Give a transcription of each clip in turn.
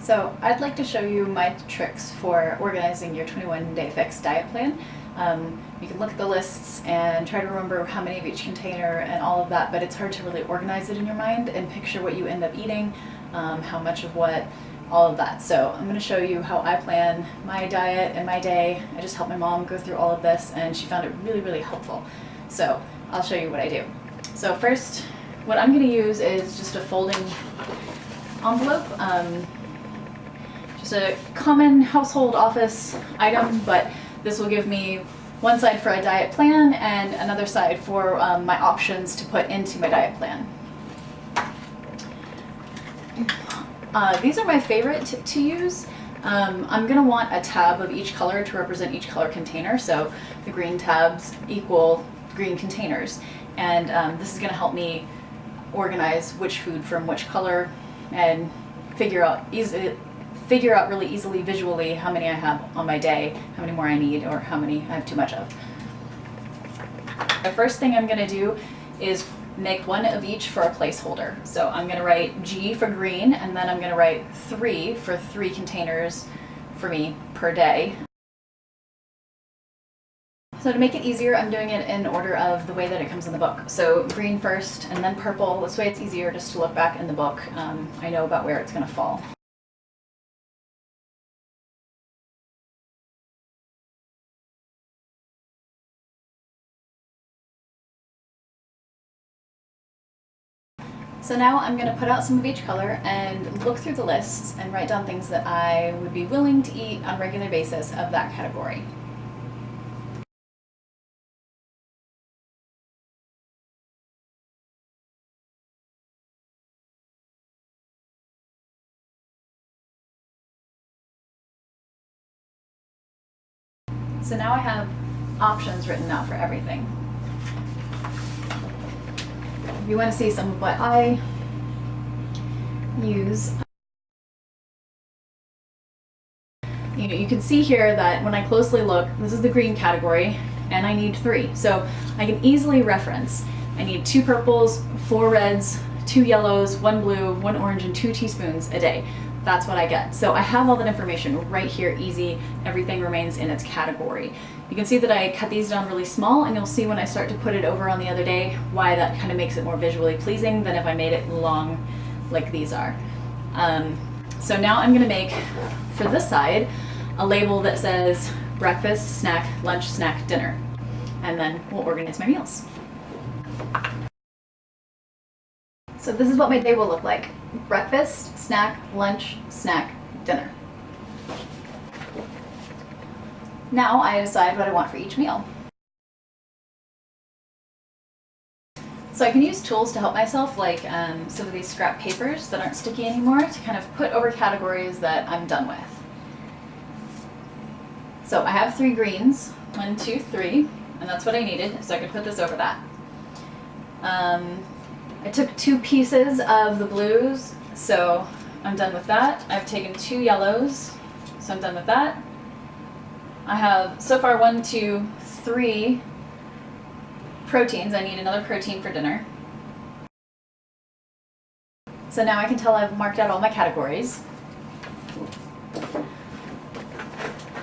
So I'd like to show you my tricks for organizing your 21-day fix diet plan. You can look at the lists and try to remember how many of each container and all of that, but it's hard to really organize it in your mind and picture what you end up eating, how much of what, all of that. So I'm going to show you how I plan my diet and my day. I just helped my mom go through all of this and she found it really, really helpful. So I'll show you what I do. So first, what I'm going to use is just a folding envelope. Just a common household office item, but this will give me one side for a diet plan and another side for my options to put into my diet plan. These are my favorite to use. I'm going to want a tab of each color to represent each color container, so the green tabs equal green containers, and this is going to help me organize which food from which color and figure out really easily visually how many I have on my day, how many more I need, or how many I have too much of. The first thing I'm going to do is make one of each for a placeholder. So I'm going to write G for green, and then I'm going to write 3 for 3 containers for me per day. So to make it easier, I'm doing it in order of the way that it comes in the book. So green first, and then purple. This way it's easier just to look back in the book. I know about where it's going to fall. So now I'm going to put out some of each color and look through the lists and write down things that I would be willing to eat on a regular basis of that category. So now I have options written out for everything. If you want to see some of what I use, you can see here that when I closely look, this is the green category, and I need 3. So I can easily reference. I need 2 purples, 4 reds, 2 yellows, 1 blue, 1 orange, and 2 teaspoons a day. That's what I get. So I have all that information right here, easy. Everything remains in its category. You can see that I cut these down really small, and you'll see when I start to put it over on the other day why that kind of makes it more visually pleasing than if I made it long like these are. So now I'm going to make, for this side, a label that says breakfast, snack, lunch, snack, dinner. And then we'll organize my meals. So this is what my day will look like. Breakfast, snack, lunch, snack, dinner. Now I decide what I want for each meal. So I can use tools to help myself, like some of these scrap papers that aren't sticky anymore, to kind of put over categories that I'm done with. So I have 3 greens, 1, 2, 3, and that's what I needed, so I could put this over that. I took 2 pieces of the blues, so I'm done with that. I've taken 2 yellows, so I'm done with that. I have so far 1, 2, 3 proteins. I need another protein for dinner. So now I can tell I've marked out all my categories.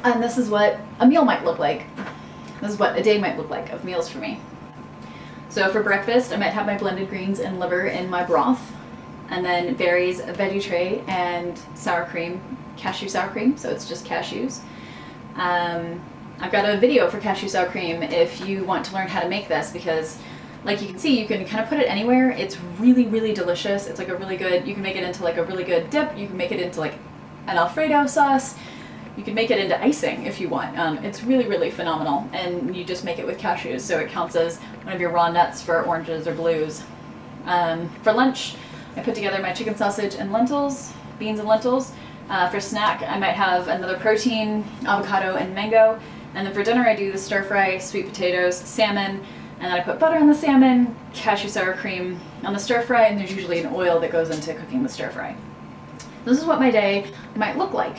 And this is what a meal might look like. This is what a day might look like of meals for me. So for breakfast, I might have my blended greens and liver in my broth, and then berries, a veggie tray, and sour cream, cashew sour cream, so it's just cashews. I've got a video for cashew sour cream if you want to learn how to make this, because like you can see, you can kind of put it anywhere. It's really, really delicious. It's like a really good, you can make it into like a really good dip. You can make it into like an Alfredo sauce. You can make it into icing if you want. It's really, really phenomenal, and you just make it with cashews, so it counts as one of your raw nuts for oranges or blues. For lunch, I put together my chicken sausage and lentils, beans and lentils. For snack, I might have another protein, avocado and mango. And then for dinner, I do the stir fry, sweet potatoes, salmon, and then I put butter on the salmon, cashew sour cream on the stir fry, and there's usually an oil that goes into cooking the stir fry. This is what my day might look like.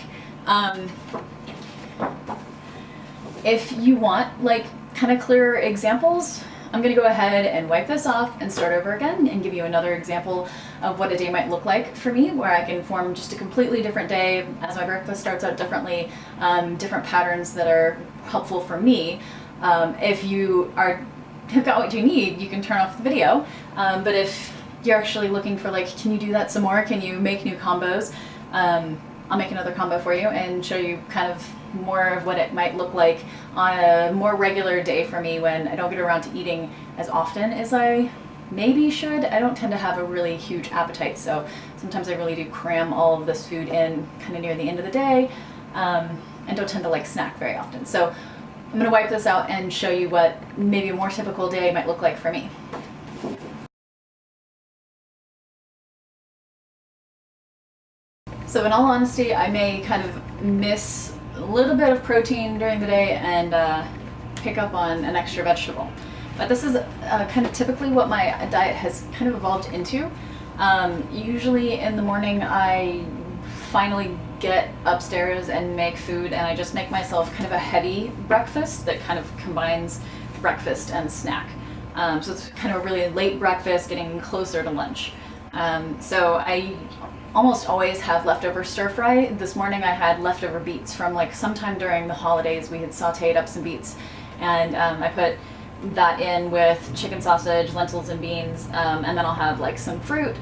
If you want like kind of clearer examples, I'm gonna go ahead and wipe this off and start over again and give you another example of what a day might look like for me, where I can form just a completely different day as my breakfast starts out differently, different patterns that are helpful for me. If you have got what you need, you can turn off the video. But if you're actually looking for like, can you do that some more? Can you make new combos? I'll make another combo for you and show you kind of more of what it might look like on a more regular day for me when I don't get around to eating as often as I maybe should. I don't tend to have a really huge appetite, so sometimes I really do cram all of this food in kind of near the end of the day, and don't tend to like snack very often. So I'm going to wipe this out and show you what maybe a more typical day might look like for me. So in all honesty, I may kind of miss a little bit of protein during the day and pick up on an extra vegetable. But this is kind of typically what my diet has kind of evolved into. Usually in the morning I finally get upstairs and make food, and I just make myself kind of a heavy breakfast that kind of combines breakfast and snack. So it's kind of a really late breakfast getting closer to lunch. So I almost always have leftover stir fry. This morning I had leftover beets from like sometime during the holidays. We had sauteed up some beets, and I put that in with chicken sausage, lentils, and beans, and then I'll have like some fruit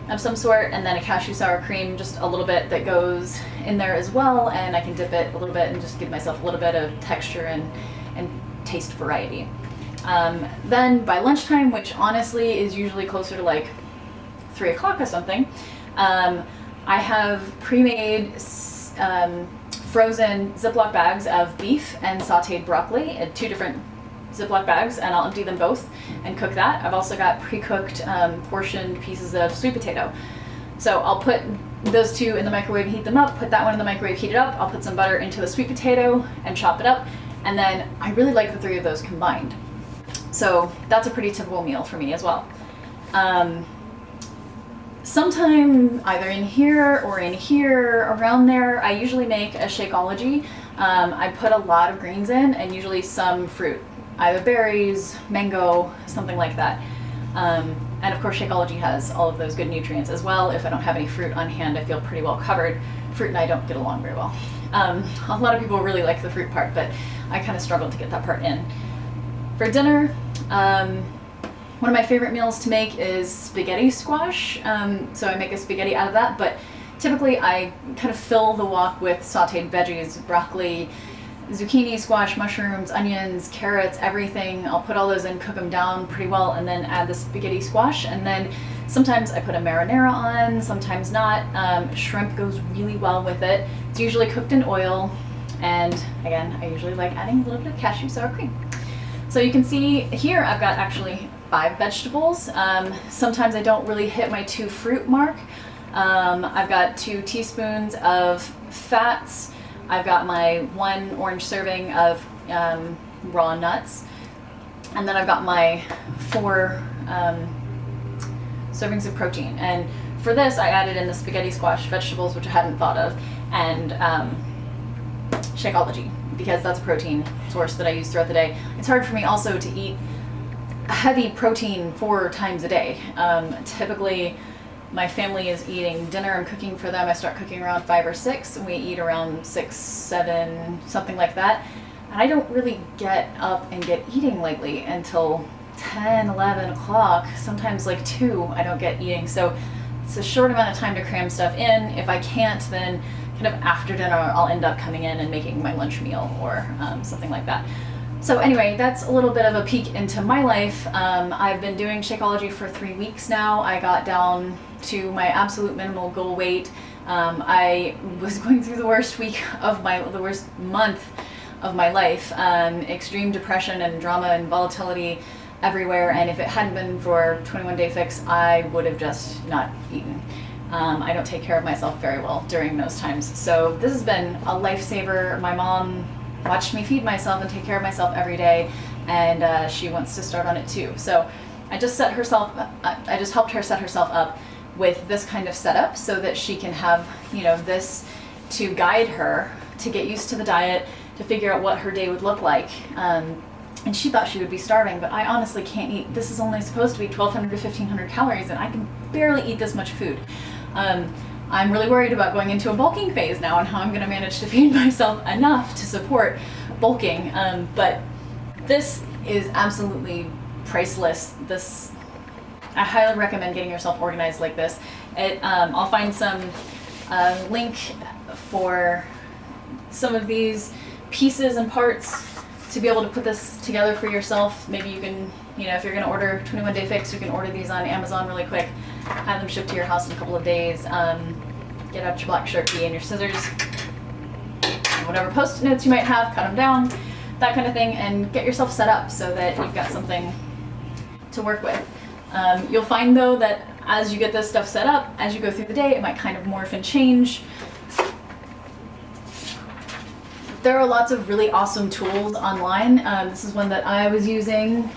of some sort, and then a cashew sour cream, just a little bit that goes in there as well, and I can dip it a little bit and just give myself a little bit of texture and taste variety. Then by lunchtime, which honestly is usually closer to like 3 o'clock or something, I have pre-made frozen Ziploc bags of beef and sauteed broccoli in 2 different Ziploc bags, and I'll empty them both and cook that. I've also got pre-cooked portioned pieces of sweet potato. So I'll put those 2 in the microwave, heat them up, put that one in the microwave, heat it up. I'll put some butter into the sweet potato and chop it up, and then I really like the 3 of those combined. So that's a pretty typical meal for me as well. Sometime either in here or in here, around there, I usually make a Shakeology. I put a lot of greens in and usually some fruit, either berries, mango, something like that. And of course Shakeology has all of those good nutrients as well. If I don't have any fruit on hand, I feel pretty well covered. Fruit and I don't get along very well. A lot of people really like the fruit part, but I kind of struggled to get that part in. For dinner, one of my favorite meals to make is spaghetti squash. So I make a spaghetti out of that, but typically I kind of fill the wok with sauteed veggies, broccoli, zucchini, squash, mushrooms, onions, carrots, everything. I'll put all those in, cook them down pretty well, and then add the spaghetti squash. And then sometimes I put a marinara on, sometimes not. Shrimp goes really well with it. It's usually cooked in oil. And again, I usually like adding a little bit of cashew sour cream. So you can see here I've got actually 5 vegetables. Sometimes I don't really hit my 2 fruit mark. I've got 2 teaspoons of fats. I've got my 1 orange serving of raw nuts. And then I've got my 4 servings of protein. And for this, I added in the spaghetti squash vegetables, which I hadn't thought of, and Shakeology, because that's a protein source that I use throughout the day. It's hard for me also to eat heavy protein 4 times a day. Typically, my family is eating dinner. I'm cooking for them. I start cooking around 5 or 6, and we eat around 6, 7, something like that. And I don't really get up and get eating lately until 10, 11 o'clock, sometimes like 2, I don't get eating. So it's a short amount of time to cram stuff in. If I can't, then kind of after dinner, I'll end up coming in and making my lunch meal or something like that. So anyway, that's a little bit of a peek into my life. I've been doing Shakeology for 3 weeks now. I got down to my absolute minimal goal weight. I was going through the worst month of my life. Extreme depression and drama and volatility everywhere. And if it hadn't been for 21 Day Fix, I would have just not eaten. I don't take care of myself very well during those times. So this has been a lifesaver. My mom watched me feed myself and take care of myself every day, and she wants to start on it too. So I just helped her set herself up with this kind of setup so that she can have, this to guide her to get used to the diet, to figure out what her day would look like. And she thought she would be starving, but I honestly can't eat. This is only supposed to be 1,200 to 1,500 calories, and I can barely eat this much food. I'm really worried about going into a bulking phase now and how I'm going to manage to feed myself enough to support bulking. But this is absolutely priceless. I highly recommend getting yourself organized like this. I'll find some link for some of these pieces and parts to be able to put this together for yourself. Maybe you can, if you're going to order 21 Day Fix, you can order these on Amazon really quick, have them shipped to your house in a couple of days. Get out your black Sharpie and your scissors, and whatever Post-it notes you might have, cut them down, that kind of thing, and get yourself set up so that you've got something to work with. You'll find though that as you get this stuff set up, as you go through the day, it might kind of morph and change. There are lots of really awesome tools online. This is one that I was using.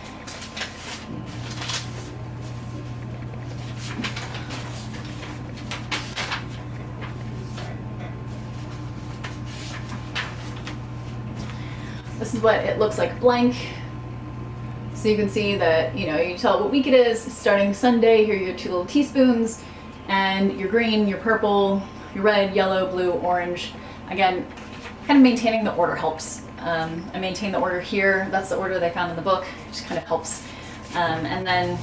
This is what it looks like blank. So you can see that, you tell what week it is. Starting Sunday, here are your 2 little teaspoons, and your green, your purple, your red, yellow, blue, orange. Again, kind of maintaining the order helps. I maintain the order here. That's the order they found in the book. It just kind of helps. And then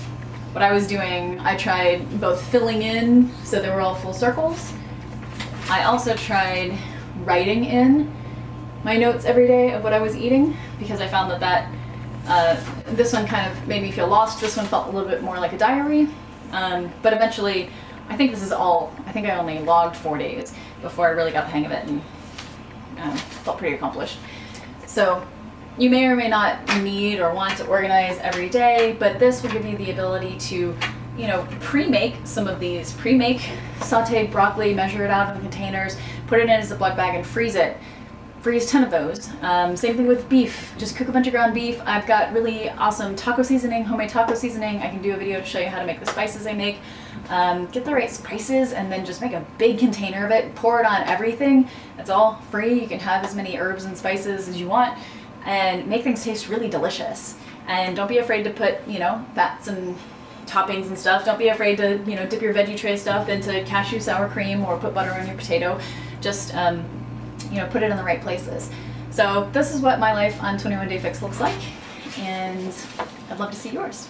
what I was doing, I tried both filling in so they were all full circles. I also tried writing in my notes every day of what I was eating, because I found that this one kind of made me feel lost. This one felt a little bit more like a diary. But eventually, I think I only logged 4 days before I really got the hang of it and felt pretty accomplished. So you may or may not need or want to organize every day, but this will give you the ability to, pre-make some of these. Pre-make sauteed broccoli, measure it out in containers, put it in a Ziploc bag and freeze it. Freeze 10 of those. Same thing with beef. Just cook a bunch of ground beef. I've got really awesome taco seasoning, homemade taco seasoning. I can do a video to show you how to make the spices I make. Get the right spices and then just make a big container of it. Pour it on everything. It's all free. You can have as many herbs and spices as you want and make things taste really delicious. And don't be afraid to put, fats and toppings and stuff. Don't be afraid to, dip your veggie tray stuff into cashew sour cream or put butter on your potato. Just, put it in the right places. So this is what my life on 21 Day Fix looks like, and I'd love to see yours.